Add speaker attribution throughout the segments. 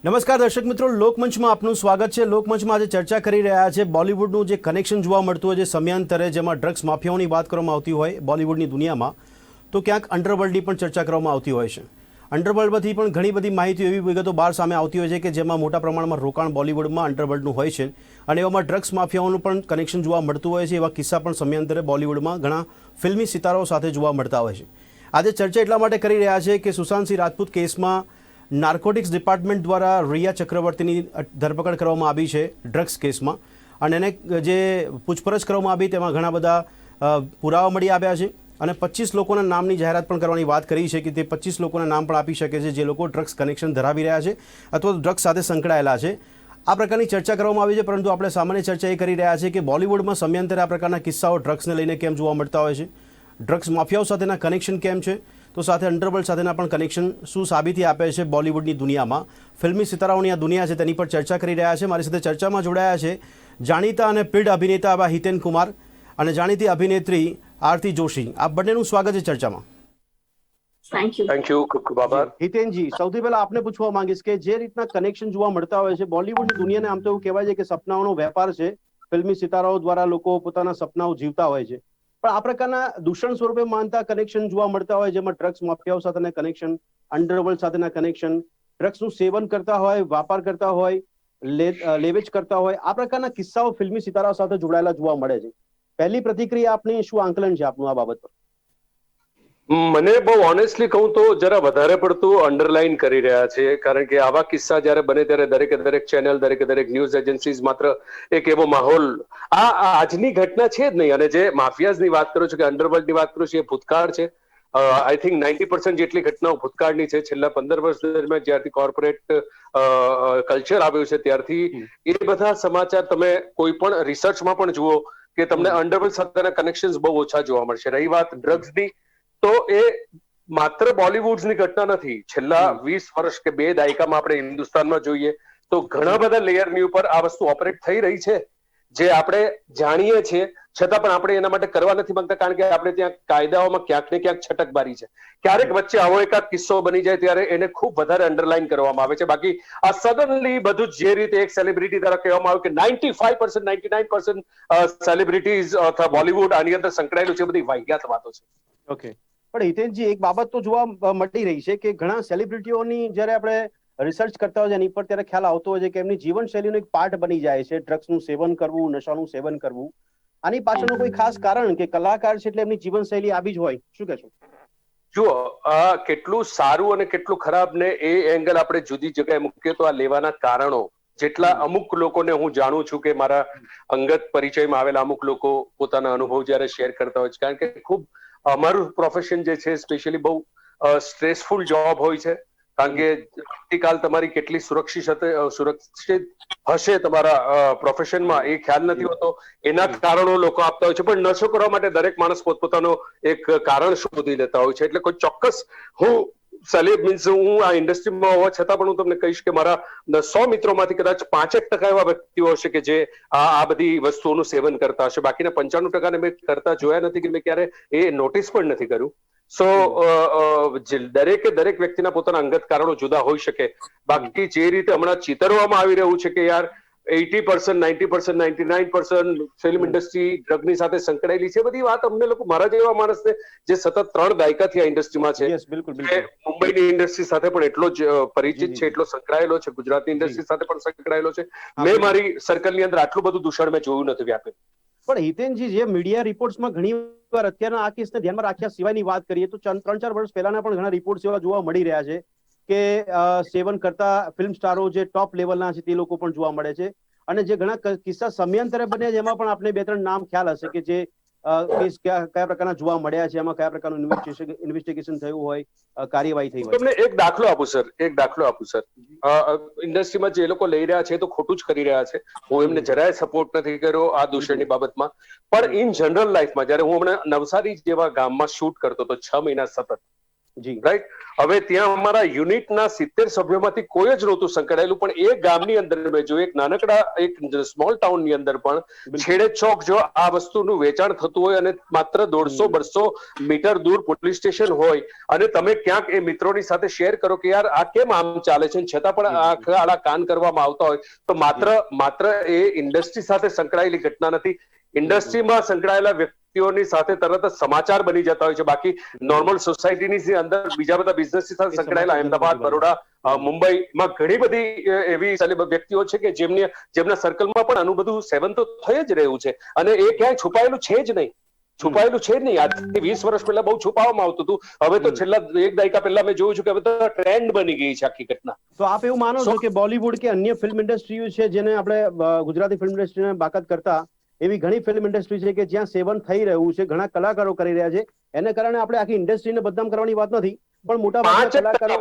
Speaker 1: નમસ્કાર દર્શક મિત્રો, લોકમંચમાં આપનું સ્વાગત છે। લોકમંચમાં આજે ચર્ચા કરી રહ્યા છે બોલિવૂડનું જે કનેક્શન જોવા મળતું હોય છે સમયાંતરે, જેમાં ડ્રગ્સ માફિયાઓની વાત કરવામાં આવતી હોય બોલિવૂડની દુનિયામાં, તો ક્યાંક અંડરવર્લ્ડની પણ ચર્ચા કરવામાં આવતી હોય છે। અંડરવર્લ્ડમાંથી પણ ઘણી બધી માહિતી, એવી વિગતો બહાર સામે આવતી હોય છે કે જેમાં મોટા પ્રમાણમાં રોકાણ બોલિવૂડમાં અંડરવર્લ્ડનું હોય છે અને એવામાં ડ્રગ્સ માફિયાઓનું પણ કનેક્શન જોવા મળતું હોય છે। એવા કિસ્સા પણ સમયાંતરે બોલિવૂડમાં ઘણા ફિલ્મી સિતારાઓ સાથે જોવા મળતા હોય છે। આજે ચર્ચા એટલા માટે કરી રહ્યા છે કે સુશાંત સિંહ રાજપૂત કેસમાં નાર્કોટિક્સ ડિપાર્ટમેન્ટ દ્વારા રિયા ચક્રવર્તીની ધરપકડ કરવામાં આવી છે ડ્રગ્સ કેસમાં, અને એને જે પૂછપરછ કરવામાં આવી તેમાં ઘણા બધા પુરાવા મળી આવ્યા છે અને 25 લોકોના નામની જાહેરાત પણ કરવાની વાત કરી છે કે તે 25 લોકોના નામ પણ આપી શકે છે જે લોકો ડ્રગ્સ કનેક્શન ધરાવી રહ્યા છે અથવા ડ્રગ્સ સાથે સંકળાયેલા છે। આ પ્રકારની ચર્ચા કરવામાં આવી છે, પરંતુ આપણે સામાન્ય ચર્ચા એ કરી રહ્યા છીએ કે બોલિવૂડમાં સમયાંતરે આ પ્રકારના કિસ્સાઓ ડ્રગ્સને લઈને કેમ જોવા મળતા હોય છે, ડ્રગ્સ માફિયાઓ સાથેના કનેક્શન કેમ છે, તો સાથે અંડરવર્લ્ડ સાથેના પણ કનેક્શન શું સાબિતી આપે છે બોલિવૂડની દુનિયામાં, ફિલ્મી સિતારાઓની આ દુનિયા છે તેની પર ચર્ચા કરી રહ્યા છે। મારી સાથે ચર્ચામાં જોડાયા છે જાણીતા અને પીઢ અભિનેતા એવા હિતેન કુમાર અને જાણીતી અભિનેત્રી આરતી જોશી। આપ બંનેનું સ્વાગત છે ચર્ચામાં।
Speaker 2: થેન્ક યુ, ખૂબ ખૂબ આભાર।
Speaker 1: હિતેનજી, સૌથી પહેલા આપને પૂછવા માંગીશ કે જે રીતના કનેક્શન જોવા મળતા હોય છે બોલિવૂડની દુનિયાને, આમ તો એવું કહેવાય છે કે સપનાઓનો વેપાર છે, ફિલ્મી સિતારાઓ દ્વારા લોકો પોતાના સપનાઓ જીવતા હોય છે, પણ આ પ્રકારના દૂષણ સ્વરૂપે માનતા કનેક્શન જોવા મળતા હોય જેમાં ડ્રગ્સ માફિયાઓ સાથેના કનેક્શન, અંડરવર્લ્ડ સાથેના કનેક્શન, ડ્રગ્સનું સેવન કરતા હોય, વ્યાપાર કરતા હોય, લેવેચ કરતા હોય, આ પ્રકારના કિસ્સાઓ ફિલ્મી સિતારાઓ સાથે જોડાયેલા જોવા મળે છે। પહેલી પ્રતિક્રિયા આપની શું આંકલન છે આપનું આ બાબત પર?
Speaker 2: મને બહુ ઓનેસ્ટલી કહું તો જરા વધારે પડતું અંડરલાઈન કરી રહ્યા છે, કારણ કે આવા કિસ્સા જ્યારે બને ત્યારે દરેક ચેનલ, દરેક ન્યૂઝ એજન્સીઝ માત્ર એક એવો માહોલ, આ આજની ઘટના છે જ નહીં। અને જે માફિયાઝની વાત કરો છો કે અંડરવર્લ્ડની વાત કરો છો, એ ભૂતકાળ છે। આઈ થિંક 90% જેટલી ઘટનાઓ ભૂતકાળની છે। છેલ્લા 15 વર્ષ દરમિયાન જ્યારથી કોર્પોરેટ કલ્ચર આવ્યું છે ત્યારથી એ બધા સમાચાર તમે કોઈ પણ રિસર્ચમાં પણ જુઓ કે તમને અંડરવર્લ્ડ સાથેના કનેક્શન્સ બહુ ઓછા જોવા મળશે। રહી વાત ડ્રગ્સની, તો એ માત્ર બોલિવૂડની ઘટના નથી। છેલ્લા 20 વર્ષ કે 2 દાયકામાં આપણે હિન્દુસ્તાનમાં જોઈએ તો ઘણા બધા લેયરની ઉપર આ વસ્તુ ઓપરેટ થઈ રહી છે, જે આપણે જાણીએ છીએ છતાં પણ આપણે એના માટે કરવા નથી માંગતા, કારણ કે આપણે ત્યાં કાયદાઓમાં ક્યાંક ને ક્યાંક છટકબારી છે। ક્યારેક વચ્ચે આવો એકાદ કિસ્સો બની જાય ત્યારે એને ખૂબ વધારે અંડરલાઈન કરવામાં આવે છે। બાકી આ સડનલી બધું જે રીતે એક સેલિબ્રિટી દ્વારા કહેવામાં આવ્યું કે 95% 99% સેલિબ્રિટીઝ અથવા બોલિવૂડ આની અંદર સંકળાયેલું છે, બધી વાહિયાત વાતો છે।
Speaker 1: ઓકે, પણ હિતેનજી, એક બાબત તો જોવા મળી રહી છે કે ઘણા સેલિબ્રિટીઓની જ્યારે આપણે રિસર્ચ કરતા હોય છે એની પર ત્યારે ખ્યાલ આવતો હોય છે કે એમની જીવનશૈલીનો એક પાર્ટ બની જાય છે ડ્રગ્સનું સેવન કરવું, નશાનું સેવન કરવું। આની પાછળનું કોઈ ખાસ કારણ કે કલાકાર છે એટલે એમની જીવનશૈલી આવી જ હોય, શું કહેશો?
Speaker 2: જુઓ, આ કેટલું સારું અને કેટલું ખરાબ ને એ એંગલ આપણે જુદી જગ્યાએ મૂકીએ તો આ લેવાના કારણો, જેટલા અમુક લોકોને હું જાણું છું કે મારા અંગત પરિચયમાં આવેલા અમુક લોકો પોતાના અનુભવ જ્યારે શેર કરતા હોય છે, કારણ કે ખૂબ અમારું પ્રોફેશન જે છે સ્પેશિયલી બહુ સ્ટ્રેસફુલ જોબ હોય છે, કારણ કે આવતીકાલ તમારી કેટલી સુરક્ષિત હશે તમારા પ્રોફેશનમાં એ ખ્યાલ નથી હોતો। એના કારણો લોકો આપતા હોય છે, પણ નશો કરવા માટે દરેક માણસ પોતપોતાનો એક કારણ શોધી લેતા હોય છે। એટલે કોઈ ચોક્કસ હું આ ઇન્ડસ્ટ્રીમાં હોવા છતાં પણ હું તમને કહીશ કે મારા 100 મિત્રોમાંથી કદાચ 5% એવા વ્યક્તિઓ હશે કે જે આ બધી વસ્તુઓનું સેવન કરતા હશે। બાકીના 95% મેં કરતા જોયા નથી કે મેં ક્યારે એ નોટિસ પણ નથી કર્યું। દરેક વ્યક્તિના પોતાના અંગત કારણો જુદા હોઈ શકે। બાકી જે રીતે હમણાં ચિતરવામાં આવી રહ્યું છે કે યાર 80%, 90%, 99% ફિલ્મ ઇન્ડસ્ટ્રી ડ્રગની સાથે સંકળાયેલી છે, બધી વાત અમને લોકો, મારા જેવા માણસને જે સતત 3 દાયકાથી આ ઇન્ડસ્ટ્રીમાં છે, મુંબઈની ઇન્ડસ્ટ્રી સાથે પણ એટલો જ પરિચિત છે, એટલો સંકળાયેલો છે, ગુજરાતની ઇન્ડસ્ટ્રી સાથે પણ સંકળાયેલો છે। મેં મારી સર્કલની અંદર આટલું બધું દૂષણ મેં જોયું નથી વ્યાપેલું।
Speaker 1: પણ હિતેનજી, જે મીડિયા રિપોર્ટ્સમાં ઘણી વાર અત્યારના આ કેસને ધ્યાનમાં રાખ્યા સિવાયની વાત કરીએ તો 3-4 વર્ષ પહેલાના પણ ઘણા રિપોર્ટ્સ એવા જોવા મળી રહ્યા છે કે સેવન કરતા ફિલ્મ સ્ટારો જે ટોપ લેવલના છે તે લોકો પણ જોવા મળે છે, અને જે ઘણા કિસ્સા સમયાંતરે બન્યા છે એમાં પણ આપણે 2-3 નામ ખ્યાલ હશે કે જે કેસ કયા પ્રકારના જોવા મળ્યા છે, એમાં કયા પ્રકારનું ઇન્વેસ્ટિગેશન થયું હોય, કાર્યવાહી થઈ હોય।
Speaker 2: તમને એક દાખલો આપું સર, ઇન્ડસ્ટ્રીમાં જે લોકો લઈ રહ્યા છે એ તો ખોટું જ કરી રહ્યા છે, હું એમને જરાય સપોર્ટ નથી કર્યો આ દૂષણની બાબતમાં, પણ ઇન જનરલ લાઈફમાં જ્યારે હું હમણાં નવસારી જેવા ગામમાં શૂટ કરતો હતો 6 મહિના સતત,
Speaker 1: જી
Speaker 2: રાઈટ. હવે ત્યાં અમારા યુનિટના 70 સભ્યોમાંથી કોઈ જ નહોતું સંકળાયેલું, પણ એ ગામની અંદર મેં જો એક નાનકડા એક સ્મોલ ટાઉનની અંદર પણ છેડે ચોક જો આ વસ્તુનું વેચાણ થતું હોય અને માત્ર 150-200 મીટર દૂર પોલીસ સ્ટેશન હોય અને તમે ક્યાંક એ મિત્રોની સાથે શેર કરો કે યાર આ કેમ આમ ચાલે છે, છતાં પણ આડા કાન કરવામાં આવતા હોય, તો માત્ર એ ઇન્ડસ્ટ્રી સાથે સંકળાયેલી ઘટના નથી. ઇન્ડસ્ટ્રીમાં સંકળાયેલા વ્યક્તિઓની સાથે તરત જ સમાચાર બની જતા હોય છે. બાકી નોર્મલ સોસાયટીની અંદર બીજા બધા બિઝનેસ સાથે સંકળાયેલા અમદાવાદ, બરોડા, મુંબઈમાં ઘણી બધી એવી વ્યક્તિઓ છે કે જેમના સર્કલમાં પણ આનું બધું સેવન તો થઈ જ રહ્યું છે અને એ ક્યાંય છુપાયેલું છે જ નહીં. આજથી 20 વર્ષ પહેલા બહુ છુપાવવામાં આવતું હતું. હવે તો છેલ્લા એક દાયકા પહેલા મેં જોયું છું કે હવે તો ટ્રેન્ડ બની ગઈ છે આખી ઘટના.
Speaker 1: તો આપ એવું માનો છો કે બોલિવૂડ કે અન્ય ફિલ્મ ઇન્ડસ્ટ્રીઓ છે જેને આપણે ગુજરાતી ફિલ્મ ઇન્ડસ્ટ્રીને બાકાત કરતા એવી ઘણી ફિલ્મ ઇન્ડસ્ટ્રી છે કે જ્યાં સેવન થઈ રહ્યું છે, ઘણા કલાકારો કરી રહ્યા છે, એને કારણે આપણે આખી ઇન્ડસ્ટ્રીને બદનામ કરવાની વાત નથી, પણ મોટા ભાગના કલાકારો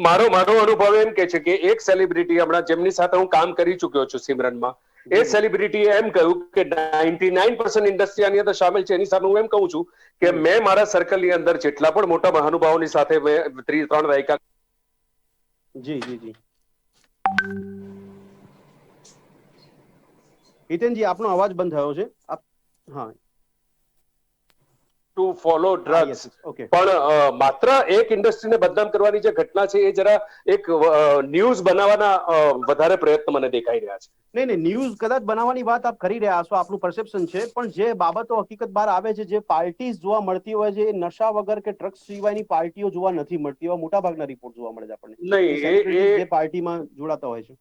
Speaker 2: મારો અનુભવ એમ કે છે કે એક સેલિબ્રિટી હમણાં જેમની સાથે હું કામ કરી ચુક્યો છું સિમરનમાં, એ સેલિબ્રિટીએ એમ કહ્યું કે 99% ઇન્ડસ્ટ્રી આની અંદર સામેલ છે. એની સામે હું એમ કહું છું કે મેં મારા સર્કલની અંદર જેટલા પણ મોટા મહાનુભાવોની સાથે મેં 3 દાયકા
Speaker 1: જી હિતેનજી આપનો અવાજ બંધ થયો છે. હા,
Speaker 2: ટુ ફોલો ડ્રગ્સ. પણ માત્ર એક ઇન્ડસ્ટ્રીને બદનામ કરવાની જે ઘટના છે એ જરા એક ન્યૂઝ બનાવવાના વધારે પ્રયત્ન મને દેખાઈ રહ્યા છે.
Speaker 1: નહીં, ન્યૂઝ કદાચ બનાવવાની વાત આપ કરી રહ્યા છો, આપનું પરસેપ્શન છે, પણ જે બાબતો હકીકત બહાર આવે છે, જે પાર્ટીઝ જોવા મળતી હોય છે, એ નશા વગર કે ડ્રગ્સ સિવાયની પાર્ટીઓ જોવા નથી મળતી, એવા મોટા ભાગના રિપોર્ટ જોવા મળે છે આપણને.
Speaker 2: નહીં,
Speaker 1: એ પાર્ટીમાં જોડાતા હોય છે.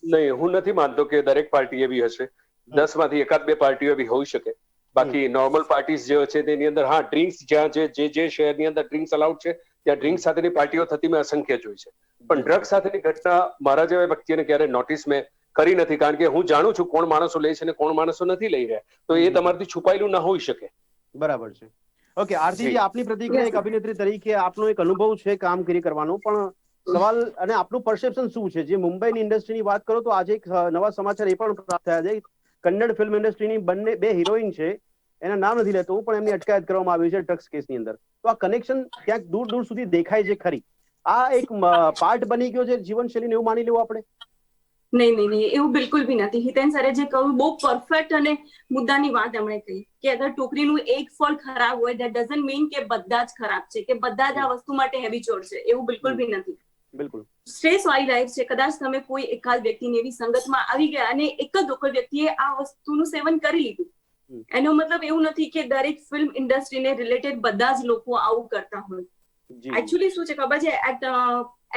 Speaker 2: નહીં, હું નથી માનતો કે દરેક પાર્ટી એવી હશે. 10 માંથી 1-2 પાર્ટીઓ એવી હોઈ શકે. બાકી નોર્મલ પાર્ટીઝ જે છે તેની અંદર હા ડ્રિંક્સ જ્યાં જે શહેરની અંદર ડ્રિંક્સ અલાઉડ છે ત્યાં ડ્રિંક્સ સાથેની પાર્ટીઓ થતી મેં અસંખ્ય જોઈ છે. પણ ડ્રગ્સ સાથેની ઘટના મારા જેવા વ્યક્તિને ક્યારે નોટિસ મેં કરી નથી, કારણ કે હું જાણું છું કોણ માણસો લે છે અને કોણ માણસો નથી લઈ રહ્યા, તો એ તમારાથી છુપાયેલું ના હોઈ શકે.
Speaker 1: બરાબર છે. ઓકે આરતીજી, આપની પ્રતિક્રિયા એક અભિનેત્રી તરીકે આપનો એક અનુભવ છે કામગીરી કરવાનો, પણ સવાલ અને આપનું પરસેપ્શન શું છે? જે મુંબઈની ઇન્ડસ્ટ્રીની વાત કરો તો આજે એક નવા સમાચાર એ પણ પ્રાપ્ત થયા છે, કન્નડ ફિલ્મ ઇન્ડસ્ટ્રીની 2 હિરોઈન છે, એના નામ નથી લેતો હું, પણ એમની અટકાયત કરવામાં આવી છે ડ્રગ્સ કેસની અંદર. તો આ કનેક્શન ક્યાંક દૂર સુધી દેખાય છે ખરી. આ એક પાર્ટ બની ગયો છે જીવનશૈલીને, એવું માની લેવું આપણે?
Speaker 3: નહીં, એવું બિલકુલ બી નથી. હિતેન સરે જે કહ્યું બહુ પરફેક્ટ અને મુદ્દાની વાત એમણે કહી કે અગર ટોકરીનું એક ફળ ખરાબ હોય દેટ ડઝન્ટ મીન કે બધા જ ખરાબ છે, કે બધા જ આ વસ્તુ માટે હેબિચ્યુઅલ છે, એવું બિલકુલ બી નથી.
Speaker 1: બિલકુલ
Speaker 3: સ્ટ્રેસ વાળી લાઈફ છે. કદાચ તમે કોઈ એકાદ વ્યક્તિની એવી સંગતમાં આવી ગયા અને એક જ વખત વ્યક્તિએ આ વસ્તુનું સેવન કરી લીધું, એનો મતલબ એવું નથી કે દરેક ફિલ્મ ઇન્ડસ્ટ્રીને રિલેટેડ બધા જ લોકો આવું કરતા હોય. એકચ્યુઅલી શું છે ખબર છે,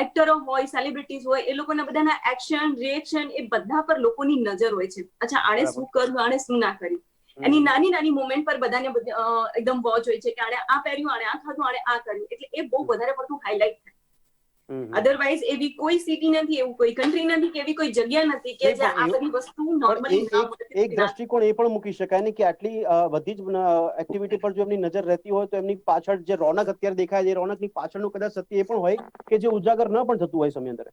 Speaker 3: એક્ટરો હોય, સેલિબ્રિટીઝ હોય, એ લોકોના બધાના એક્શન, રિએક્શન એ બધા પર લોકોની નજર હોય છે. અચ્છા આણે શું કર્યું, આણે શું ના કર્યું, એની નાની મોમેન્ટ પર બધાને એકદમ વોચ હોય છે કે આણે આ પહેર્યું, આણે આ ખાધું, આણે આ કર્યું, એટલે એ બહુ વધારે પડતું હાઇલાઇટ થાય. અધરવાઇઝ એવી કોઈ સિટી નથી, એવું કોઈ કન્ટ્રી નથી, કે એવી કોઈ જગ્યા નથી કે જ્યાં આ બધી વસ્તુ નોર્મલી ના હોય.
Speaker 1: એક દ્રષ્ટિકોણ એ પણ મૂકી શકાય ને કે આટલી બધી જ એક્ટિવિટી પર જો એમની નજર રહેતી હોય તો એમની પાછળ જે રોનક અત્યારે દેખાય છે, રોનકની પાછળનું કદાચ સત્ય એ પણ હોય કે જે ઉજાગર ન પણ થતું હોય સમયાંતરે.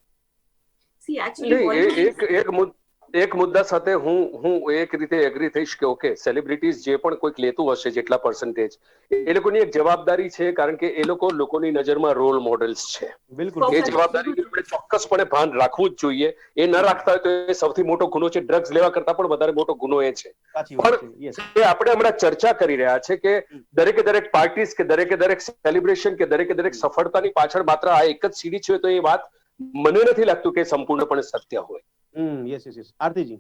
Speaker 2: એક મુદ્દા સાથે હું એક રીતે એગ્રી થઈશ કે ઓકે, સેલિબ્રિટીઝ જે પણ કોઈક લેતું હશે જેટલા પર્સન્ટેજ, એ લોકોની એક જવાબદારી છે, કારણ કે એ લોકોની નજરમાં રોલ મોડેલ્સ છે.
Speaker 1: બિલકુલ
Speaker 2: એ જવાબદારી આપણે ચોક્કસપણે ભાન રાખવું જ જોઈએ. એ ન રાખતા હોય તો એ સૌથી મોટો ગુનો છે. ડ્રગ્સ લેવા કરતા પણ વધારે મોટો ગુનો એ છે. પણ આપણે હમણાં ચર્ચા કરી રહ્યા છે કે દરેક પાર્ટીઝ કે દરેક સેલિબ્રેશન કે દરેક સફળતાની પાછળ માત્ર આ એક જ સીડી છે, તો એ વાત મને નથી લાગતું કે સંપૂર્ણપણે સત્ય હોય.
Speaker 1: આરતીજી,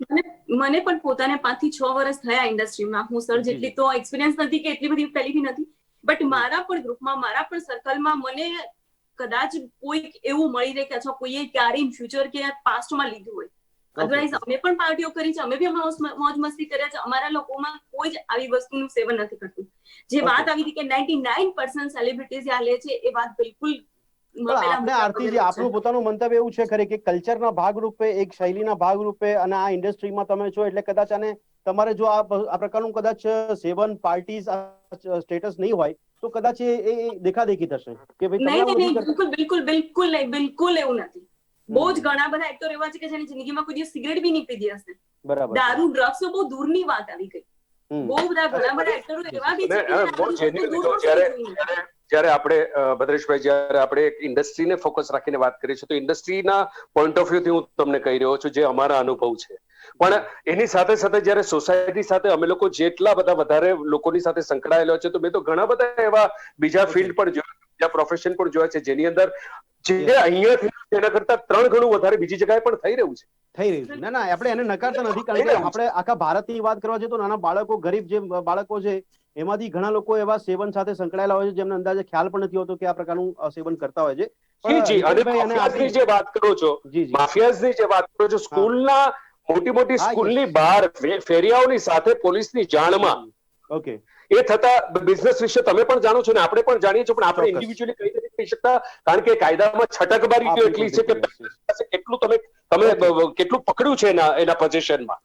Speaker 3: મને પણ પોતાને 5 થી 6 વર્ષ થયા ઇન્ડસ્ટ્રીમાં. હું સર જેટલી તો એક્સપિરિયન્સ નથી કે એટલી બધી પહેલી બી નથી, બટ મારા પણ ગ્રુપમાં, મારા પણ સર્કલમાં મને કદાચ કોઈ એવું મળી રહે કે અથવા કોઈએ ક્યારે ઇન ફ્યુચર કે પાસ્ટમાં લીધું હોય. અધરવાઇઝ અમે પણ પાર્ટીઓ કરી છે, અમે બી મોજ મસ્તી કર્યા છે, અમારા લોકોમાં કોઈ જ આવી વસ્તુનું સેવન નથી કરતું. જે વાત આવી હતી કે 99% સેલિબ્રિટીઝ આ લે છે, એ વાત બિલકુલ
Speaker 1: આપણે આરતીજી આપનું પોતાનું મંતવ્ય એવું છે ખરી કે કલ્ચરના ભાગરૂપે, એક શૈલીના ભાગરૂપે અને આ ઇન્ડસ્ટ્રીમાં તમે છો એટલે કદાચ આને તમારે જો આ પ્રકારનું કદાચ સેવન પાર્ટીઝ સ્ટેટસ નહીં હોય તો કદાચ એ દેખાદેખી થશે કે
Speaker 3: બિલકુલ એવું નથી. બહુ જ ઘણા બધા એક્ટર એવા છે કે જેની જિંદગીમાં કોઈ દિવસ સિગરેટ બી નહીં પીધી હશે. બરાબર, દારૂ ડ્રગ્સ તો બહુ દૂરની વાત આવી ગઈ. બહુ બધા ઘણા બધા એક્ટરો એવા બી છે
Speaker 2: જ્યારે આપણે ભદ્રેશભાઈ જ્યારે આપણે એક ઇન્ડસ્ટ્રીને ફોકસ રાખીને વાત કરીએ છીએ તો ઇન્ડસ્ટ્રીના પોઈન્ટ ઓફ વ્યૂથી હું તમને કહી રહ્યો છું જે અમારા અનુભવ છે, પણ એની સાથે સાથે જ્યારે સોસાયટી સાથે અમે લોકો જેટલા બધા વધારે લોકોની સાથે સંકળાયેલા છે તો મેં તો ઘણા બધા એવા બીજા ફિલ્ડ પણ જોયા, બીજા પ્રોફેશન પણ જોયા છે જેની અંદર જે અહીંયા થયું છે એના કરતા 3 ગણું વધારે બીજી જગ્યાએ પણ થઈ રહ્યું છે.
Speaker 1: ના ના, આપણે એને નકારતા નથી, કારણ કે આપણે આખા ભારતની વાત કરવા જઈએ તો નાના બાળકો, ગરીબ જે બાળકો છે એમાંથી ઘણા લોકો એવા સેવન સાથે સંકળાયેલા હોય છે જેમને અંદાજે ખ્યાલ પણ નથી હોતો કે આ પ્રકારનું સેવન કરતા હોય છે.
Speaker 2: જી, અને માફિયાઝની જે વાત કરો છો, માફિયાઝની જે વાત કરો છો, સ્કૂલના મોટી મોટી સ્કૂલની બહાર ફેરિયાઓની સાથે પોલીસની જાણમાં
Speaker 1: ઓકે
Speaker 2: એ થતા બિઝનેસ વિશે તમે પણ જાણો છો ને આપણે પણ જાણીએ છીએ, પણ આપણે ઇન્ડિવિજ્યુઅલી કઈ નથી કહી શકતા કારણ કે કાયદામાં છટકબારી એટલી છે કે કેટલું તમે કેટલું પકડ્યું છે એના પોઝિશનમાં,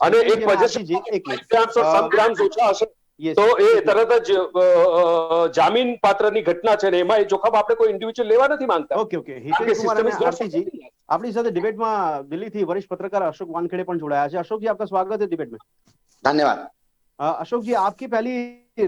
Speaker 2: અને એક પોઝિશન 100 ગ્રામ્સ ઓછા હશે તો એ તરત જ જામીન પાત્રની ઘટના છે ને એમાં એ જોખમ આપણે કોઈ ઇન્ડિવિજ્યુઅલ લેવા નથી માંગતા.
Speaker 1: ઓકે હિતેશ કુમાર અને આરતીજી આપણી સાથે ડિબેટમાં દિલ્હીથી વરિષ્ઠ पत्रकार अशोक वानखेड़े પણ જોડાયા છે. अशोक जी, आपका स्वागत है डिबेट में.
Speaker 4: धन्यवाद.
Speaker 1: अशोक जी, आपकी पहली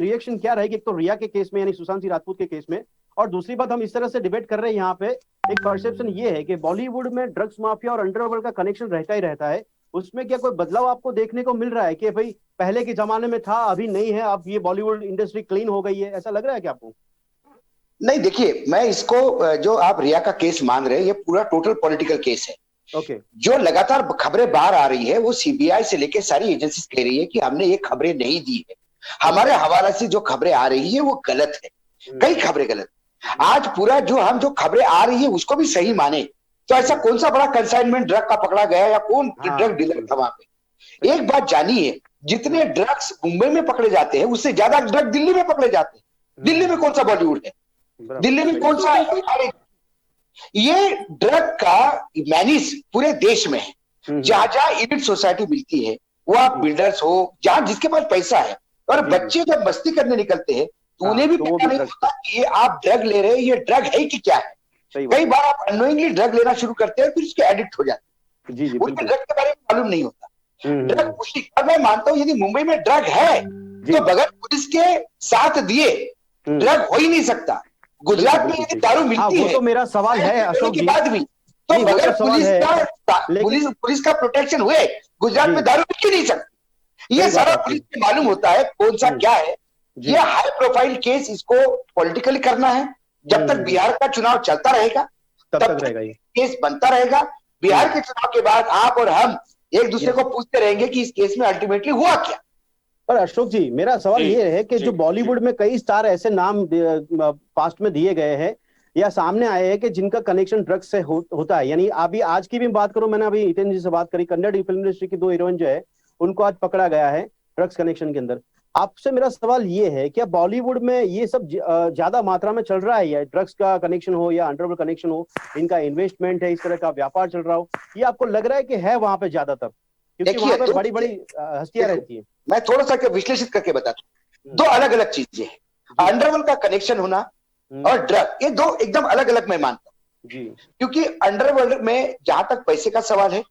Speaker 1: रिएक्शन क्या रहेगी एक तो रिया के केस में यानी सुशांत सिंह राजपूत के केस में, और दूसरी बात हम इस तरह से डिबेट कर रहे हैं यहाँ पे, एक परसेप्शन ये है कि बॉलीवुड में ड्रग्स माफिया और अंडरवर्ल्ड का कनेक्शन रहता ही रहता है, उसमें क्या कोई बदलाव आपको देखने को मिल रहा है कि भाई पहले के जमाने में था अभी नहीं है, अब ये बॉलीवुड इंडस्ट्री क्लीन हो गई है, ऐसा लग रहा है क्या आपको?
Speaker 4: नहीं, देखिए, मैं इसको जो आप रिया का केस मान रहे हैं ये पूरा टोटल पॉलिटिकल केस है.
Speaker 1: ओके.
Speaker 4: जो लगातार खबरें बाहर आ रही है वो सीबीआई से लेकर सारी एजेंसीज कह रही है कि हमने ये खबरें नहीं दी है, हमारे हवाले से जो खबरें आ रही है वो गलत है, कई खबरें गलत. आज पूरा जो खबरें आ रही है उसको भी सही माने तो ऐसा कौन सा बड़ा कंसाइनमेंट ड्रग का पकड़ा गया या कौन ड्रग डीलर था वहां पे. एक बात जानिए, जितने ड्रग्स मुंबई में पकड़े जाते हैं उससे ज्यादा ड्रग दिल्ली में पकड़े जाते हैं. दिल्ली में कौन सा बॉलीवुड है, दिल्ली में कौन सा, ये ड्रग का मैनिस पूरे देश में है. जहां जहां इलिट सोसाइटी मिलती है वो आप बिल्डर्स हो, जहां जिसके पास पैसा है, और बच्चे जब मस्ती करने निकलते हैं तो उन्हें भी पता नहीं होता कि ये आप ड्रग ले रहे हैं, ये ड्रग है कि क्या है. कई बार आप अननोइंगली ड्रग लेना शुरू करते हैं फिर उसके एडिक्ट हो जाते हैं, उनको ड्रग के बारे में मालूम नहीं होता. ड्रग उसी, और मैं मानता हूं यदि मुंबई में ड्रग है तो बगैर पुलिस के साथ दिए ड्रग हो ही नहीं सकता. गुजरात में यदि दारू मिलती है
Speaker 1: तो मेरा सवाल है अशोक जी,
Speaker 4: बाद भी तो बगैर पुलिस का प्रोटेक्शन हुए गुजरात में दारू मिल ही नहीं सकती. ये सारा पुलिस को मालूम होता है कौन सा क्या है. ये हाई प्रोफाइल केस, इसको पॉलिटिकली करना है. जब तक बिहार का चुनाव चलता रहेगा तब तक रहेगा ये केस बनता रहेगा. बिहार के चुनाव के बाद आप और हम एक दूसरे को पूछते रहेंगे कि इस केस में अल्टीमेटली हुआ क्या.
Speaker 1: पर अशोक जी, मेरा सवाल ये है कि जो बॉलीवुड में कई स्टार ऐसे नाम पास्ट में दिए गए हैं या सामने आए हैं कि जिनका कनेक्शन ड्रग्स से होता है, यानी अभी आज की भी बात करूं, मैंने अभी हितेन जी से बात करी, कन्नड़ फिल्म इंडस्ट्री की 2 हीरोइन जो है उनको आज पकड़ा गया है ड्रग्स कनेक्शन के अंदर. आपसे मेरा सवाल ये है क्या बॉलीवुड में ये सब ज्यादा मात्रा में चल रहा है, या ड्रग्स का कनेक्शन हो या अंडरवर्ल्ड कनेक्शन हो, इनका इन्वेस्टमेंट है, इस तरह का व्यापार चल रहा हो, ये आपको लग रहा है कि है वहां पे ज्यादातर, क्योंकि वहां पे बड़ी बड़ी हस्तियां रहती है?
Speaker 4: मैं थोड़ा सा विश्लेषित करके बताता हूँ. 2 अलग अलग चीजें हैं. अंडरवर्ल्ड का कनेक्शन होना और ड्रग, ये 2 एकदम अलग अलग मैं मानता हूँ जी. क्योंकि अंडरवर्ल्ड में जहां तक पैसे का सवाल है,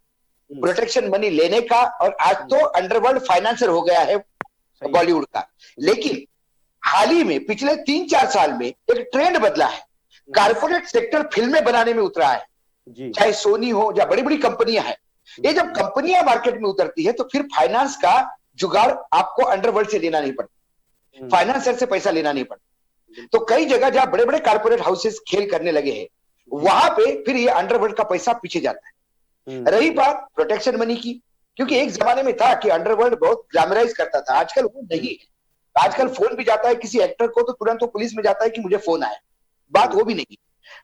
Speaker 4: प्रोटेक्शन मनी लेने का, और आज तो अंडरवर्ल्ड फाइनेंसर हो गया है बॉलीवुड का. लेकिन हाल ही में पिछले 3-4 साल में एक ट्रेंड बदला है. कारपोरेट सेक्टर फिल्में बनाने में उतरा है, चाहे सोनी हो या बड़ी बड़ी कंपनियां हैं. ये जब कंपनियां मार्केट में उतरती है तो फिर फाइनेंस का जुगाड़ आपको अंडरवर्ल्ड से लेना नहीं पड़ता, फाइनेंसर से पैसा लेना नहीं पड़ता. तो कई जगह जहां बड़े बड़े कारपोरेट हाउसेस खेल करने लगे हैं वहां पे फिर ये अंडरवर्ल्ड का पैसा पीछे जाता है. रही बात प्रोटेक्शन मनी की, क्योंकि एक जमाने में था कि अंडरवर्ल्ड बहुत ग्लैमराइज करता था, आजकल वो नहीं है. आजकल फोन भी जाता है किसी एक्टर को तो तुरंत वो पुलिस में जाता है कि मुझे फोन आया, बात वो भी नहीं.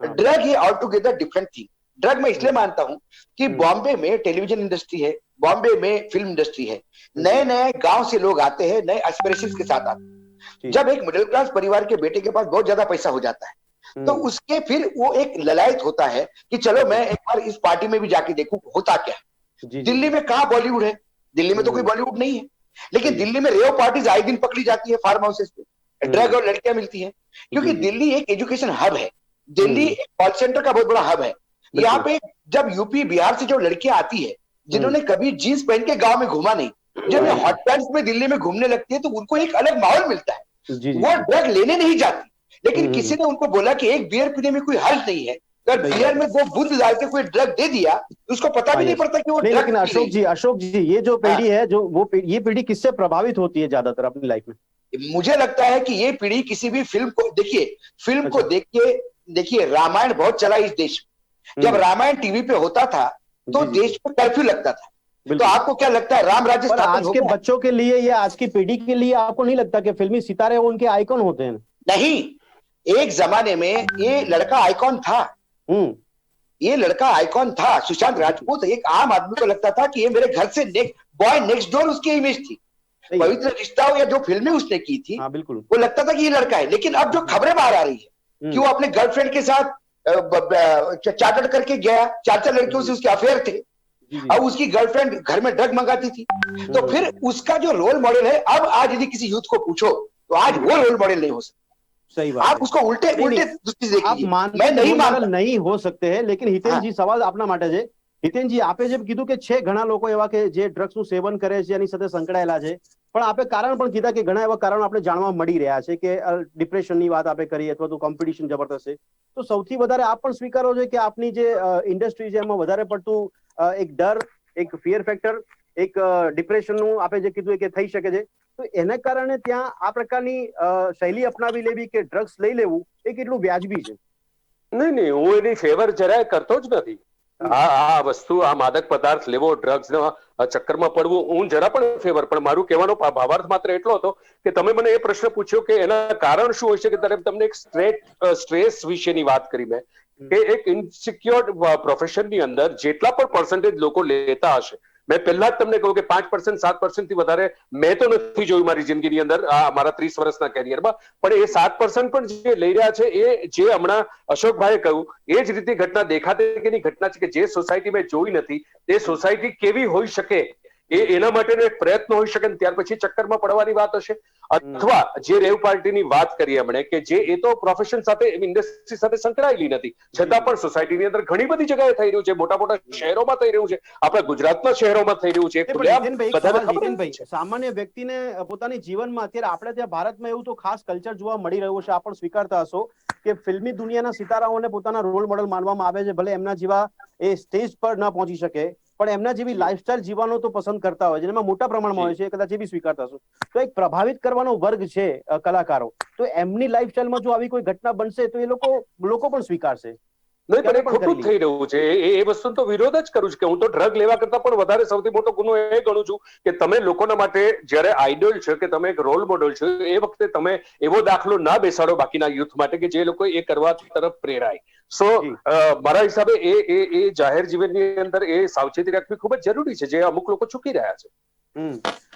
Speaker 4: ड्रग ये all together different thing. Drug मैं इसलिए मानता हूं कि बॉम्बे में टेलीविजन इंडस्ट्री है, बॉम्बे में फिल्म इंडस्ट्री है, नए नए गांव से लोग आते हैं, नए एस्पिरेशंस के साथ आते हैं. जब एक मिडिल क्लास परिवार के बेटे के पास बहुत ज्यादा पैसा हो जाता है तो उसके फिर वो एक ललायत होता है कि चलो मैं एक बार इस पार्टी में भी जाके देखूं होता क्या है. दिल्ली में कहां बॉलीवुड है, दिल्ली में तो कोई बॉलीवुड नहीं है, लेकिन दिल्ली में रेव पार्टीज आए दिन पकड़ी जाती है फार्म हाउसेस पे, ड्रग और लड़कियां मिलती हैं. क्योंकि दिल्ली एक एजुकेशन हब है, दिल्ली एक कॉल सेंटर का बहुत बड़ा हब है. यहाँ पे जब यूपी बिहार से जो लड़कियां आती है जिन्होंने कभी जीन्स पहन के गांव में घूमा नहीं, जब हॉट पैंट्स में दिल्ली में घूमने लगती है तो उनको एक अलग माहौल मिलता है. वो ड्रग लेने नहीं जाती, लेकिन किसी ने उनको बोला कि एक बियर पीने में कोई हर्ज नहीं है, अगर बियर में 2 बूंद डाल के कोई ड्रग दे दिया तो उसको पता भी नहीं पड़ता कि वो
Speaker 1: नहीं,
Speaker 4: ड्रग
Speaker 1: लेकिन अशोक जी ये जो पीढ़ी है, जो ये पीढ़ी किससे प्रभावित होती है ज्यादातर अपनी लाइफ में?
Speaker 4: मुझे लगता है कि ये पीढ़ी किसी भी फिल्म को देखिए, फिल्म को देख के देखिए, रामायण बहुत चला इस देश में। जब रामायण टीवी पे होता था तो देश में कर्फ्यू लगता था। तो आपको क्या लगता है राम राज्य
Speaker 1: पर
Speaker 4: स्थापन
Speaker 1: आज
Speaker 4: हो
Speaker 1: के
Speaker 4: गया?
Speaker 1: बच्चों के लिए या आज की पीढ़ी के लिए आपको नहीं लगता कि फिल्मी सितारे वो उनके आइकॉन होते हैं?
Speaker 4: नहीं, एक जमाने में ये लड़का आइकॉन था। ये लड़का आइकॉन था, सुशांत राजपूत। एक आम आदमी को लगता था कि ये मेरे घर से बॉय नेक्स्ट डोर उसकी इमेज थी। पवित्र रिश्ता हो या जो फिल्में उसने की थी,
Speaker 1: बिल्कुल
Speaker 4: वो लगता था कि ये लड़का है। लेकिन अब जो खबरें बाहर आ रही है कि वो अपने गर्लफ्रेंड के साथ चार्टर्ड करके गया, 4 लड़कियों से उसके अफेयर थे, अब उसकी गर्लफ्रेंड घर में ड्रग मंगाती थी। तो फिर उसका जो रोल मॉडल है, अब आज यदि किसी यूथ को पूछो तो आज वो रोल मॉडल नहीं हो सकता।
Speaker 1: सही बात
Speaker 4: आप उसको उल्टे दृष्टि से
Speaker 1: आप
Speaker 4: देखिए।
Speaker 1: मानते
Speaker 4: मैं नहीं
Speaker 1: मॉडल
Speaker 4: मानता।
Speaker 1: नहीं हो सकते हैं, लेकिन हितेन जी सवाल આપના માટે છે। હિતેનજી, આપે જેમ કીધું કે છે ઘણા લોકો એવા કે જે ડ્રગ્સનું સેવન કરે છે એની સાથે સંકળાયેલા છે, પણ આપે કારણ પણ કીધા કે ઘણા એવા કારણો આપણે જાણવા મળી રહ્યા છે કે ડિપ્રેશનની વાત આપે કરી અથવા તો કોમ્પિટિશન જબરદસ્ત છે, તો સૌથી વધારે આપ પણ સ્વીકારો છો કે આપની જે ઇન્ડસ્ટ્રી છે એમાં વધારે પડતું એક ડર, એક ફિયર ફેક્ટર, એક ડિપ્રેશનનું આપે જે કીધું કે થઈ શકે છે, તો એના કારણે ત્યાં આ પ્રકારની શૈલી અપનાવી લેવી કે ડ્રગ્સ લઈ લેવું એ કેટલું વ્યાજબી છે?
Speaker 2: નહીં, હું એની ફેવર જરાય કરતો જ નથી। આ વસ્તુ, આ માદક પદાર્થ લેવો, ડ્રગ્સના ચક્કરમાં પડવું, હું જરા પણ ફેવર, પણ મારું કહેવાનો ભાવાર્થ માત્ર એટલો હતો કે તમે મને એ પ્રશ્ન પૂછ્યો કે એના કારણ શું હોય છે, કે તમને એક સ્ટ્રેસ વિશેની વાત કરી મેં, કે એક ઇનસિક્યોર પ્રોફેશનની અંદર જેટલા પણ પર્સન્ટેજ લોકો લેતા હશે, મેં પહેલા જ તમને કહ્યું કે 5%, 7% થી વધારે મેં તો નથી જોયું મારી જિંદગીની અંદર, આ મારા 30 વર્ષના કેરિયરમાં, પણ એ 7% પણ જે લઈ રહ્યા છે, એ જે હમણાં અશોકભાઈએ કહ્યું એ જ રીતે ઘટના દેખાદેખીની ઘટના છે કે જે સોસાયટી મેં જોઈ નથી, તે સોસાયટી કેવી હોઈ શકે, એના માટેનો એક પ્રયત્ન હોઈ શકે, ત્યાર પછી ચક્કરમાં પડવાની વાત હશે। અથવા જે રેવ પાર્ટીની વાત કરી हमने કે જે એ તો પ્રોફેશન સાથે, ઇન્ડસ્ટ્રી સાથે સંકળાયેલી નથી, છતાં પણ સોસાયટીની અંદર ઘણી બધી જગ્યાએ થઈ રહ્યું છે, મોટા મોટા શહેરોમાં થઈ રહ્યું છે, આપણા ગુજરાતના શહેરોમાં થઈ રહ્યું છે,
Speaker 1: હિતેનભાઈ, સામાન્ય વ્યક્તિને પોતાની જીવનમાં અત્યારે આપણે ત્યાં ભારતમાં એવું તો ખાસ કલ્ચર જોવા મળી રહ્યું છે, આપ પણ સ્વીકારતા હશો કે ફિલ્મી દુનિયાના સિતારાઓને પોતાના રોલ મોડલ માનવામાં આવે છે, ભલે એમના જેવા એ સ્ટેજ પર ન પહોંચી શકે પણ એમના જેવી લાઈફસ્ટાઈલ જીવવાનો તો પસંદ કરતા હોય છે, એમાં મોટા પ્રમાણમાં હોય છે, કદાચ એ બી સ્વીકારતા હશો। તો એક પ્રભાવિત કરવાનો વર્ગ છે કલાકારો, તો એમની લાઈફસ્ટાઈલમાં જો આવી કોઈ ઘટના બનશે તો એ લોકો પણ સ્વીકારશે?
Speaker 2: નહીં, પણ એ ખોટું થઈ રહ્યું છે, એ વસ્તુ તો વિરોધ જ કરું છું કે હું તો ડ્રગ લેવા કરતા પણ વધારે સૌથી મોટો ગુનો એ ગણું છું કે તમે લોકોના માટે જ્યારે આઈડોલ છો, કે તમે એક રોલ મોડલ છો, એ વખતે તમે એવો દાખલો ના બેસાડો બાકીના યુથ માટે કે જે લોકો એ કરવા તરફ પ્રેરાય। સો મારા હિસાબે એ જાહેર જીવનની અંદર એ સાવચેતી રાખવી ખૂબ જ જરૂરી છે, જે અમુક લોકો ચૂકી રહ્યા છે।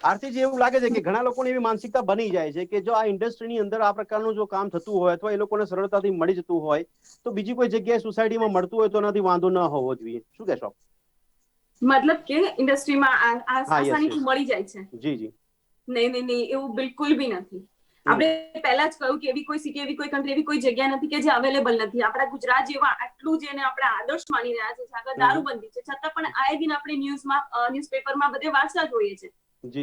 Speaker 1: આરતીજી, એવું લાગે છે કે ઘણા લોકોની એવી માનસિકતા બની જાય છે કે જો આ ઇન્ડસ્ટ્રીની અંદર આ પ્રકારનું જો કામ થતું હોય અથવા એ લોકોને સરળતાથી મળી જતું હોય તો બીજી કોઈ જગ્યાએ સોસાયટીમાં મળતું હોય તો એનાથી વાંધો ન હોવો જોઈએ, શું કહેશો?
Speaker 3: મતલબ કે ઇન્ડસ્ટ્રીમાં આસાનીથી મળી જાય છે?
Speaker 1: જી જી,
Speaker 3: નહીં, એવું બિલકુલ બી નથી। આપણે પહેલા જ કહ્યું કે એવી કોઈ સિટી, એવી કોઈ કન્ટ્રી, એવી કોઈ જગ્યા નથી કે જે અવેલેબલ નથી। આપણા ગુજરાત જેવા આટલું જેને આપણે આદર્શ માની રહ્યા છે, આગળ દારૂબંધી છે, છતાં પણ આए દિન આપણે ન્યૂઝપેપરમાં બધે વાંચતા જોઈએ છે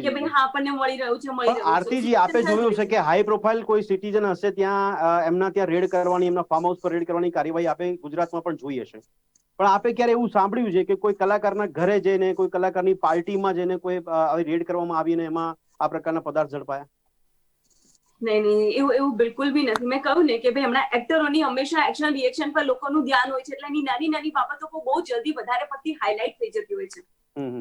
Speaker 3: કે ભાઈ હા આપણને મળી રહ્યું છે, મળી રહ્યું છે।
Speaker 1: આરતીજી, આપે જોયું છે કે હાઈ પ્રોફાઇલ કોઈ સિટીઝન હશે ત્યાં એમના ત્યાં રેડ કરવાની, એમના ફાર્મ હાઉસ પર રેડ કરવાની કાર્યવાહી આપે ગુજરાતમાં પણ જોઈ હશે, પણ આપે ક્યારે એવું સાંભળ્યું છે કે કોઈ કલાકારના ઘરે જઈને, કોઈ કલાકારની પાર્ટીમાં જઈને કોઈ રેડ કરવામાં આવી ને એમાં આ પ્રકારના પદાર્થ ઝડપાયા?
Speaker 3: નહીં, એવું બિલકુલ બી નથી। મેં કહ્યું ને કે ભાઈ હમણાં એક્ટરોની હંમેશા એક્શન રિએક્શન પર લોકોનું ધ્યાન હોય છે, એટલે એની નાની નાની બાબતો બહુ જલ્દી વધારે પડતી હાઇલાઇટ થઈ જતી હોય છે।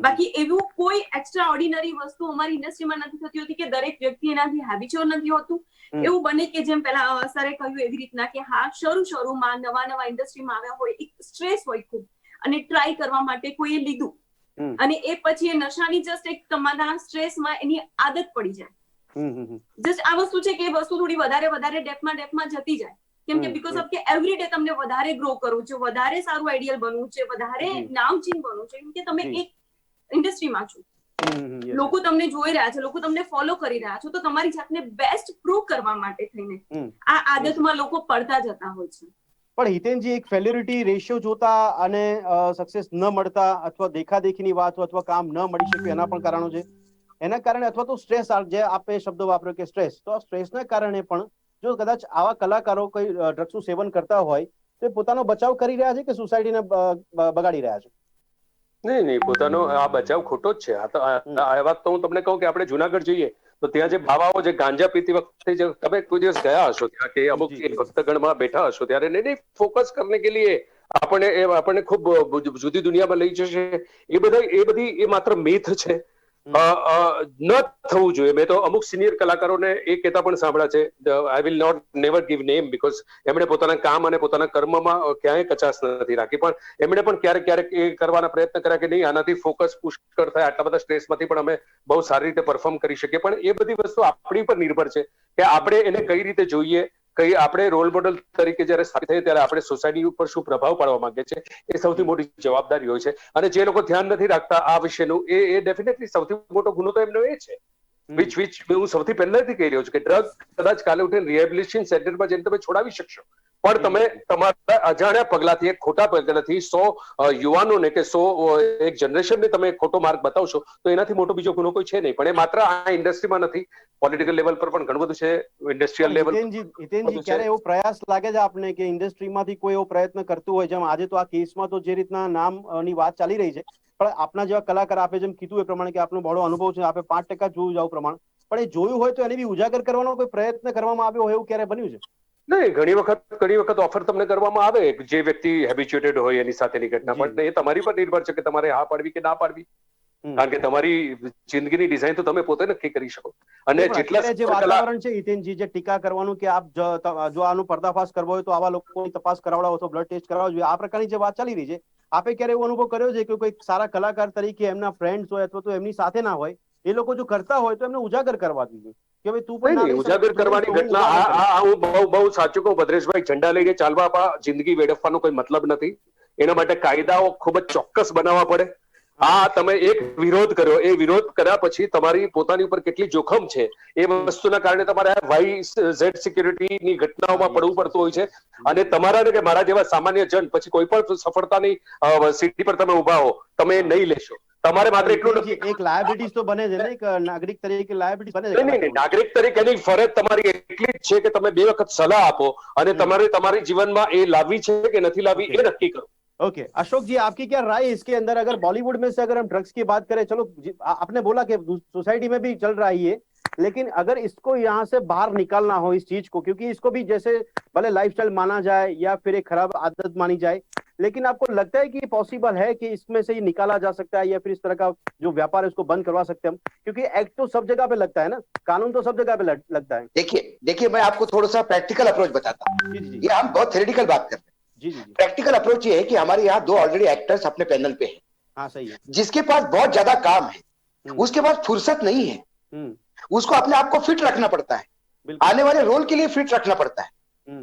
Speaker 3: બાકી એવું કોઈ એક્સ્ટ્રા ઓર્ડિનરી વસ્તુ અમારી ઇન્ડસ્ટ્રીમાં નથી થતી હોતી કે દરેક વ્યક્તિ એનાથી હેબિચ્યુઅલ નથી હોતું। એવું બને કે જેમ પેલા સરે કહ્યું એવી રીતના કે હા, શરૂમાં નવા ઇન્ડસ્ટ્રીમાં આવ્યા હોય, એક સ્ટ્રેસ હોય ખૂબ, અને ટ્રાય કરવા માટે કોઈએ લીધું, અને એ પછી એ નશાની જસ્ટ એક તમારા સ્ટ્રેસમાં એની આદત પડી જાય। જસ્ટ આ વસ્તુ છે કે એ વસ્તુ થોડી વધારે ડેપમાં જતી જાય, કેમ કે બીકોઝ ઓફ કે એવરી ડે તમને વધારે ગ્રો કરવું છે, વધારે સારું આઈડિયલ બનવું છે, વધારે નામચીન બનવું છે, કેમ કે તમે એક ઇન્ડસ્ટ્રીમાં છો, લોકો તમને જોઈ રહ્યા છે, લોકો તમને ફોલો કરી રહ્યા છો, તો તમારી જાતને બેસ્ટ પ્રૂવ કરવા માટે થઈને આ આદતમાં લોકો પડતા જતા હોય છે।
Speaker 1: પણ હિતેનજી, એક ફેલ્યુરિટી રેશિયો જોતા અને સક્સેસ ન મળતા અથવા દેખાદેખીની વાત અથવા કામ ન મળી શકે એના પણ કારણો છે, એના કારણે અથવા તો સ્ટ્રેસ, જે આપે શબ્દ વાપર્યો કે સ્ટ્રેસ, તો આ સ્ટ્રેસના કારણે પણ જો કદાચ આવા કલાકારો કોઈ ડ્રગ્સનું સેવન કરતા હોય તો એ પોતાનો બચાવ કરી રહ્યા છે કે સોસાયટીને બગાડી રહ્યા છે?
Speaker 2: નહીં, પોતાનો આ બચાવ ખોટો જ છે. આ વાત તો હું તમને કહું કે આપણે જુનાગઢ જઈએ તો ત્યાં જે બાવાઓ જે ગાંજા પીતી વખતે જે તમે કોઈ દિવસ ગયા હશો ત્યાં કે અમુક ભક્તગણમાં બેઠા હશો ત્યારે નહીં ફોકસ કરને કે લીએ આપણને ખૂબ જુદી દુનિયામાં લઈ જશે. એ બધી માત્ર મિથ છે. ન થવું જોઈએ. મેં તો અમુક સિનિયર કલાકારોને એ કહેતા પણ સાંભળ્યા છે, I will not never give name because એમણે પોતાના કામ અને પોતાના કર્મમાં ક્યાંય કચાશ નથી રાખી, પણ એમણે પણ ક્યારેક એ કરવાના પ્રયત્ન કર્યા કે નહીં આનાથી ફોકસ પુષ્કળ થાય, આટલા બધા સ્ટ્રેસમાંથી પણ અમે બહુ સારી રીતે પરફોર્મ કરી શકીએ. પણ એ બધી વસ્તુ આપણી પર નિર્ભર છે કે આપણે એને કઈ રીતે જોઈએ, કઈ આપણે રોલ મોડલ તરીકે જયારે સ્થાપિત થઈએ ત્યારે આપણે સોસાયટી ઉપર શું પ્રભાવ પાડવા માંગે છે એ સૌથી મોટી જવાબદારી હોય છે. અને જે લોકો ધ્યાન નથી રાખતા આ વિશેનું એ ડેફિનેટલી સૌથી મોટો ગુનો તો એમનો એ છે વિચ હું સૌથી પહેલાથી કહી રહ્યો છું કે ડ્રગ કદાચ કાલે ઉઠીને રિહેબિલિટેશન સેન્ટરમાં જઈને તમે છોડાવી શકશો, પણ તમે તમારા અજાણ્યા પગલાથી, એક ખોટા પગલાથી 100 યુવાનોને કે 100 એક જનરેશનને તમે ખોટો માર્ગ બતાવશો તો એનાથી મોટો બીજો ગુનો કોઈ છે નહીં. પણ એ માત્ર આ ઇન્ડસ્ટ્રીમાં નથી, પોલિટિકલ લેવલ પર પણ ઘણું બધું છે, ઇન્ડસ્ટ્રીયલ લેવલ.
Speaker 1: હિતેનજી, ક્યારે એવો પ્રયાસ લાગે છે આપને કે ઇન્ડસ્ટ્રીમાંથી કોઈ એવો પ્રયત્ન કરતું હોય, જેમ આજે તો આ કેસમાં તો જે રીતના નામની વાત ચાલી રહી છે, પણ આપના જેવા કલાકાર, આપે જેમ કીધું એ પ્રમાણે કે આપનો બહોળો અનુભવ છે, આપે 5% જોયું જાવ પ્રમાણ, પણ એ જોયું હોય તો એને બી ઉજાગર કરવાનો કોઈ પ્રયત્ન કરવામાં આવ્યો હોય એવું ક્યારે બન્યું છે?
Speaker 2: નહીં, ઘણી વખત ઓફર તમને કરવામાં આવે જે વ્યક્તિ હેબિચ્યુએટેડ હોય એની સાથેની ઘટના, પણ એ તમારી પર નિર્ભર છે કે તમારે હા પાડવી કે ના પાડવી, કારણ કે તમારી જિંદગીની ડિઝાઇન તો તમે પોતે નક્કી કરી શકો. અને જેટલા
Speaker 1: જે વાતાવરણ છે હિતેનજી, જે ટીકા કરવાનું કે આપ જો આનું પર્દાફાશ કરવો હોય તો આવા લોકોની તપાસ કરાવડાવો તો બ્લડ ટેસ્ટ કરાવવો જોઈએ, આ પ્રકારની જે વાત ચાલી રહી છે, આપે ક્યારે એવો અનુભવ કર્યો છે કે કોઈ સારા કલાકાર તરીકે એમના ફ્રેન્ડ્સ હોય અથવા તો એમની સાથે ના હોય, એ લોકો જો કરતા હોય તો એમને ઉજાગર કરવા જોઈએ કે ભાઈ તું પણ
Speaker 2: ઉજાગર કરવાની ઘટના? હું બહુ સાચું કહું ભદ્રેશભાઈ, ઝંડા લઈને ચાલવા જિંદગી વેડફવાનો કોઈ મતલબ નથી. એના માટે કાયદાઓ ખૂબ જ ચોક્કસ બનાવવા પડે. તમે એક વિરોધ કર્યો, એ વિરોધ કર્યા પછી તમારી પોતાની ઉપર કેટલી જોખમ છે એ વસ્તુના કારણે તમારે YZ સિક્યુરિટીની ઘટનાઓમાં પડવું પડતું હોય છે. અને તમારા કે મારા જેવા સામાન્ય જન પછી કોઈ પણ સફળતાની સીડી પર તમે ઉભા હો, તમે નહીં લેશો. તમારે માત્ર એટલું નથી,
Speaker 1: એક લાયબિલિટીઝ તો બને છે ને, એક નાગરિક તરીકે લાયબિલિટી બને છે.
Speaker 2: નહીં, નાગરિક તરીકેની ફરજ તમારી એટલી જ છે કે તમે 2 વખત સલાહ આપો અને તમારે તમારી જીવનમાં એ લાવવી છે કે નથી લાવવી એ નક્કી કરો.
Speaker 1: ओके अशोक जी, आपकी क्या राय है इसके अंदर? अगर बॉलीवुड में से अगर हम ड्रग्स की बात करें, चलो आपने बोला कि सोसाइटी में भी चल रहा है ये, लेकिन अगर इसको यहाँ से बाहर निकालना हो इस चीज को, क्योंकि इसको भी जैसे भले लाइफस्टाइल माना जाए या फिर एक खराब आदत मानी जाए, लेकिन आपको लगता है कि ये पॉसिबल है कि इसमें से ये निकाला जा सकता है या फिर इस तरह का जो व्यापार है उसको बंद करवा सकते हैं हम? क्योंकि एक्ट तो सब जगह पे लगता है ना, कानून तो सब जगह पे लगता है.
Speaker 4: देखिए मैं आपको थोड़ा सा प्रैक्टिकल अप्रोच बताता हूँ. ये हम बहुत थ्योरेटिकल बात कर रहे हैं.
Speaker 1: जी.
Speaker 4: प्रैक्टिकल अप्रोच ये है कि हमारे यहाँ 2 ऑलरेडी एक्टर्स अपने पैनल पे हैं.
Speaker 1: हाँ सही है.
Speaker 4: जिसके पास बहुत ज्यादा काम है, उसके पास फुर्सत नहीं है, उसको अपने आप को फिट रखना पड़ता है, आने वाले रोल के लिए फिट रखना पड़ता है.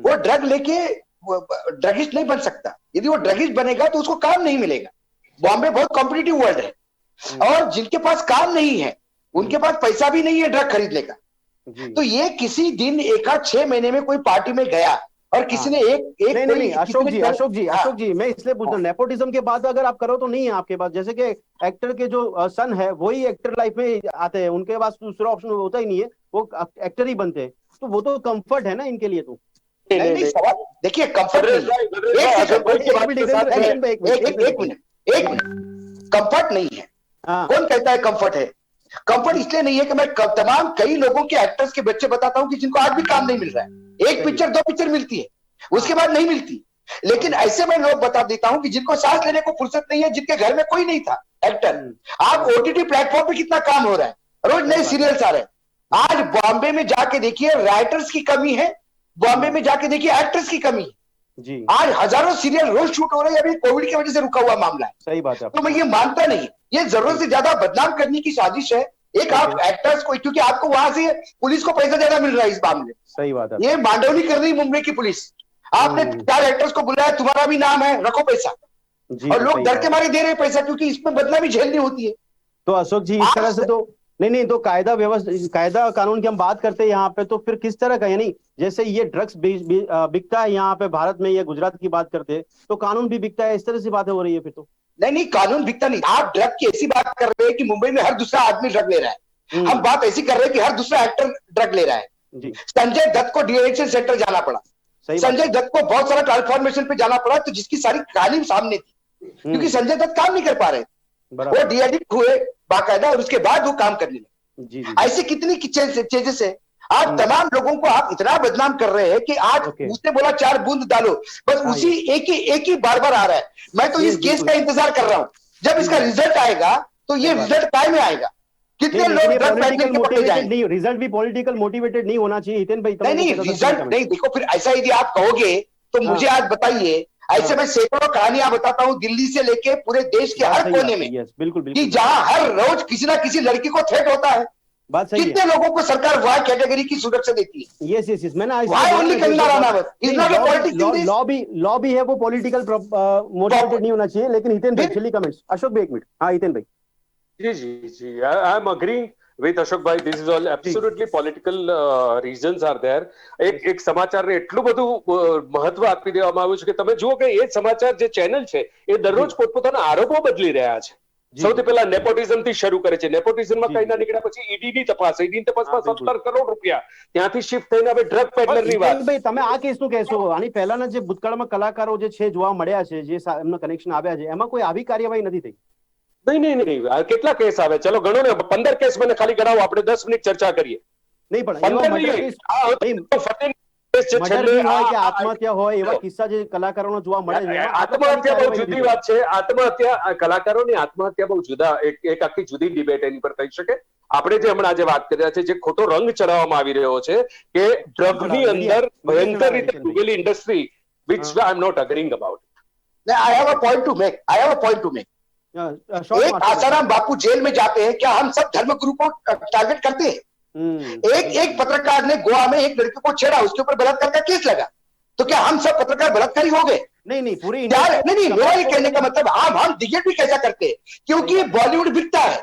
Speaker 4: वो ड्रग लेके ड्रगिस्ट नहीं बन सकता. यदि वो ड्रगिस्ट बनेगा तो उसको काम नहीं मिलेगा. बॉम्बे बहुत कॉम्पिटिटिव वर्ल्ड है, और जिनके पास काम नहीं है उनके पास पैसा भी नहीं है ड्रग खरीदने का. तो ये किसी दिन 1-6 महीने में कोई पार्टी में गया और किसी ने एक
Speaker 1: नहीं अशोक जी मैं इसलिए पूछ रहा हूँ, नेपोटिज्म के बाद अगर आप करो तो नहीं है आपके पास, जैसे कि एक्टर के जो सन है वही एक्टर लाइफ में आते हैं, उनके पास दूसरा ऑप्शन होता ही नहीं है, वो एक्टर ही बनते हैं, तो वो तो कंफर्ट है ना इनके लिए. तो
Speaker 4: नहीं सवाल देखिए, कंफर्ट एक मिनट, कंफर्ट नहीं है. कौन कहता है कंफर्ट है? कंफर्ट इसलिए नहीं है कि मैं तमाम कई लोगों के एक्टर्स के बच्चे बताता हूं कि जिनको आज भी काम नहीं मिल रहा है. एक पिक्चर 2 पिक्चर मिलती है, उसके बाद नहीं मिलती. लेकिन ऐसे मैं लोग बता देता हूं कि जिनको सांस लेने को फुर्सत नहीं है, जिनके घर में कोई नहीं था एक्टर. आप OTT प्लेटफॉर्म पे कितना काम हो रहा है, रोज नए सीरियल्स आ रहे हैं. आज बॉम्बे में जाके देखिए राइटर्स की कमी है, बॉम्बे में जाके देखिए एक्टर्स की कमी है.
Speaker 1: जी.
Speaker 4: आज हजारों सीरियल रोज शूट हो रहे हैं, अभी कोविड की वजह से रुका हुआ मामला है.
Speaker 1: सही बात है.
Speaker 4: तो मैं ये मानता नहीं, ये जरूरत से ज्यादा बदनाम करने की साजिश है. एक आप एक्टर्स को, क्योंकि आपको वहां से पुलिस को पैसा ज्यादा मिल रहा है इस मामले.
Speaker 1: सही बात है.
Speaker 4: ये मांडवली कर रही मुंबई की पुलिस. आपने 4 एक्टर्स को बुलाया, तुम्हारा भी नाम है, रखो पैसा. और लोग डर के मारे दे रहे हैं पैसा, क्योंकि इसमें बदनामी झेलनी होती है.
Speaker 1: तो अशोक जी इस तरह से तो नहीं, तो कायदा कानून की हम बात करते हैं यहाँ पे, तो फिर किस तरह का, यानी जैसे ये ड्रग्स बिकता है यहाँ पे भारत में या गुजरात की बात करते हैं तो कानून भी बिकता है, इस तरह से बातें हो रही है फिर तो?
Speaker 4: नहीं, कानून बिकता नहीं. आप ड्रग की ऐसी बात कर रहे हैं कि मुंबई में हर दूसरा आदमी ड्रग ले रहा है. हम बात ऐसी कर रहे हैं कि हर दूसरा एक्टर ड्रग ले रहा है.
Speaker 1: जी
Speaker 4: संजय दत्त को डी-एडिक्शन सेंटर जाना पड़ा,
Speaker 1: सही बात
Speaker 4: संजय दत्त को बहुत सारा ट्रांसफॉर्मेशन पे जाना पड़ा, तो जिसकी सारी कहानी सामने थी, क्योंकि संजय दत्त काम नहीं कर पा रहे, वो
Speaker 1: बराबर
Speaker 4: डी-एडिक्ट हुए बाकायदा और उसके बाद वो काम करने लगे।
Speaker 1: जी जी
Speaker 4: ऐसी कितनी चीजें है। आज तमाम लोगों को आप इतना बदनाम कर रहे हैं कि आज
Speaker 1: ओके।
Speaker 4: उसने बोला 4 बूंद डालो, बस
Speaker 1: हाँ,
Speaker 4: उसी एक ही बार बार आ रहा है। मैं तो
Speaker 1: ये
Speaker 4: इस केस
Speaker 1: बिल्कुल।
Speaker 4: का इंतजार कर रहा हूं, जब इसका रिजल्ट आएगा तो ये
Speaker 1: सही बात।
Speaker 4: रिजल्ट काय में आएगा, कितने
Speaker 1: नहीं,
Speaker 4: लोग
Speaker 1: लेकिन ये
Speaker 4: ड्रग
Speaker 1: पॉलिटिकल
Speaker 4: पेडलिंग के पकड़े
Speaker 1: मोटिवेटेड
Speaker 4: जाएंगे।
Speaker 1: नहीं, रिजल्ट भी पॉलिटिकल मोटिवेटेड नहीं होना चाहिए। हितेन भाई
Speaker 4: नहीं नहीं, रिजल्ट नहीं, देखो फिर ऐसा यदि आप कहोगे तो मुझे आज बताइए, ऐसे मैं सैकड़ों कहानियां बताता हूं दिल्ली से लेके पूरे देश के हर कोने में,
Speaker 1: यस बिल्कुल
Speaker 4: कि
Speaker 1: बिल्कुल
Speaker 4: जहां हर रोज किसी ना किसी लड़की को थ्रेट होता है।
Speaker 1: बात सही है।
Speaker 4: कितने लोगों को सरकार वाई कैटेगरी की सुरक्षा देती है?
Speaker 1: यस यस यस, मैंने
Speaker 4: Why only Kangana Ranaut? Is not a politics in this?
Speaker 1: Law भी है, वो पॉलिटिकल मोटिवेटेड नहीं होना चाहिए। लेकिन हितेन भाई
Speaker 4: फिर-
Speaker 1: छिली कमेंट्स, अशोक भाई एक मिनट, हाँ हितेन भाई।
Speaker 2: જી જી જી I am agreeing with Ashok ભાઈ, this is all absolutely political reasons are there. એક સમાચારને એટલું બધું મહત્વ આપી દેવામાં આવ્યું છે કે તમે જુઓ કે એ સમાચાર જે ચેનલ છે એ દરરોજ પોતપોતાના આરોપો બદલી રહ્યા છે. સૌથી પહેલા નેપોટિઝમ થી શરૂ કરે છે, નેપોટિઝમમાં કઈ ના નીકળ્યા પછી ઈડીની તપાસ, ઈડીની તપાસમાં 17 કરોડ રૂપિયા ત્યાંથી શિફ્ટ થઈને હવે ડ્રગ પેડલરની વાત.
Speaker 1: ભાઈ તમે આ કેસનું કહેશો, આની પહેલાના જે ભૂતકાળમાં કલાકારો જે છે જોવા મળ્યા છે, જે એમનો કનેક્શન આવ્યા છે, એમાં કોઈ આવી કાર્યવાહી નથી થઈ?
Speaker 2: નહીં નહીં નહીં, કેટલા કેસ આવે, ચલો ગણો ને, 15 કેસ મને ખાલી ગણાવો, આપણે 10 મિનિટ ચર્ચા કરીએ.
Speaker 1: નહીં પણ
Speaker 2: 15
Speaker 1: એવા
Speaker 2: નહીં, ફતેહની કેસ જે
Speaker 1: મર્ડર
Speaker 2: છેલ્લે
Speaker 1: હોય કે
Speaker 2: આ-
Speaker 1: આત્મહત્યા હોય, એવા કિસ્સા જે કલાકારોનો જોવા મળે છે, એમાં
Speaker 2: આત્મહત્યા બહુ જુદી
Speaker 1: નથી.
Speaker 2: વાત છે. આત્મહત્યા કલાકારોની આત્મહત્યા બહુ જુદા, એક આખી જુદી ડિબેટ એની પર થઈ શકે. આપણે જે હમણાં જે વાત કરી રહ્યા છે, જે ખોટો રંગ ચડાવવામાં આવી રહ્યો છે કે ડ્રગની અંદર ભયંકર રીતે ડૂબેલી industry, which I am not agreeing about.
Speaker 4: I have a point to make, I have a point to make. एक आसाराम बापू जेल में जाते हैं, क्या हम सब धर्म गुरु को टारगेट करते हैं? एक पत्रकार ने गोवा में एक लड़की को छेड़ा, उसके ऊपर बलात्कार का केस लगा, तो क्या हम सब पत्रकार बलात्कारी हो गए?
Speaker 1: नहीं पूरी
Speaker 4: नहीं, मेरा ये कहने का मतलब हम डिबेट भी कैसा करते हैं, क्योंकि बॉलीवुड बिकता है,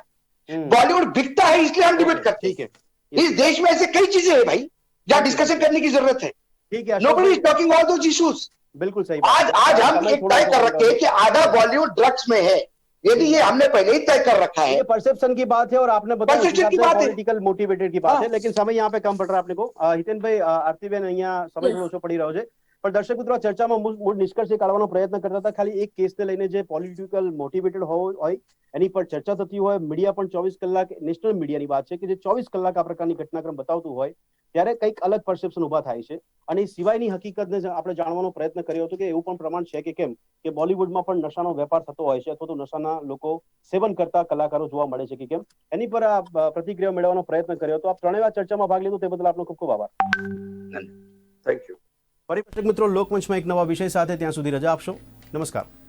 Speaker 4: बॉलीवुड बिकता है इसलिए हम डिबेट करते हैं।
Speaker 1: ठीक है,
Speaker 4: इस देश में ऐसे कई चीजें हैं भाई जहाँ डिस्कशन करने की जरूरत है।
Speaker 1: ठीक है,
Speaker 4: nobody is talking all those issues.
Speaker 1: बिल्कुल सही।
Speaker 4: आज हम एक तय कर रखे हैं कि आधा बॉलीवुड ड्रग्स में है, यदि ये हमने पहले ही तय कर रखा है।
Speaker 1: ये परसेप्शन की बात है और आपने बताया
Speaker 4: परसेप्शन की बात है,
Speaker 1: पॉलिटिकल मोटिवेटेड की बात
Speaker 4: हाँ।
Speaker 1: है, लेकिन समय यहाँ पे कम पड़ रहा है अपने को। हितेनભાઈ, આરતીબેન અહીંયા સમય થોડો ઓછો પડી રહ્યો છે, પણ દર્શક મિત્રો ચર્ચામાં મૂળ નિષ્કર્ષ કાઢવાનો પ્રયત્ન કરતા હતા, ખાલી એક કેસને લઈને જે પોલિટિકલ મોટિવેટેડ હોય એની પર ચર્ચા થતી હોય, મીડિયા પણ 24 કલાક, નેશનલ મીડિયાની વાત છે કે જે 24 કલાક આ પ્રકારની ઘટનાક્રમ બતાવતું હોય, ત્યારે કંઈક અલગ પરસેપ્શન ઉભા થાય છે. અને સિવાયની હકીકતને આપણે જાણવાનો પ્રયત્ન કર્યો હતો કે એવું પણ પ્રમાણ છે કે કેમ કે બોલિવૂડમાં પણ નશાનો વેપાર થતો હોય છે, અથવા તો નશાના લોકો સેવન કરતા કલાકારો જોવા મળે છે કે કેમ, એની પર આ પ્રતિક્રિયા મેળવવાનો પ્રયત્ન કર્યો હતો. આપ ત્રણેય ચર્ચામાં ભાગ લીધો તે બદલ આપનો ખૂબ ખૂબ આભાર.
Speaker 2: Thank you.
Speaker 1: ફરી દર્શક મિત્રો, લોકમંચમાં એક નવા વિષય સાથે, ત્યાં સુધી રજા આપશો. નમસ્કાર.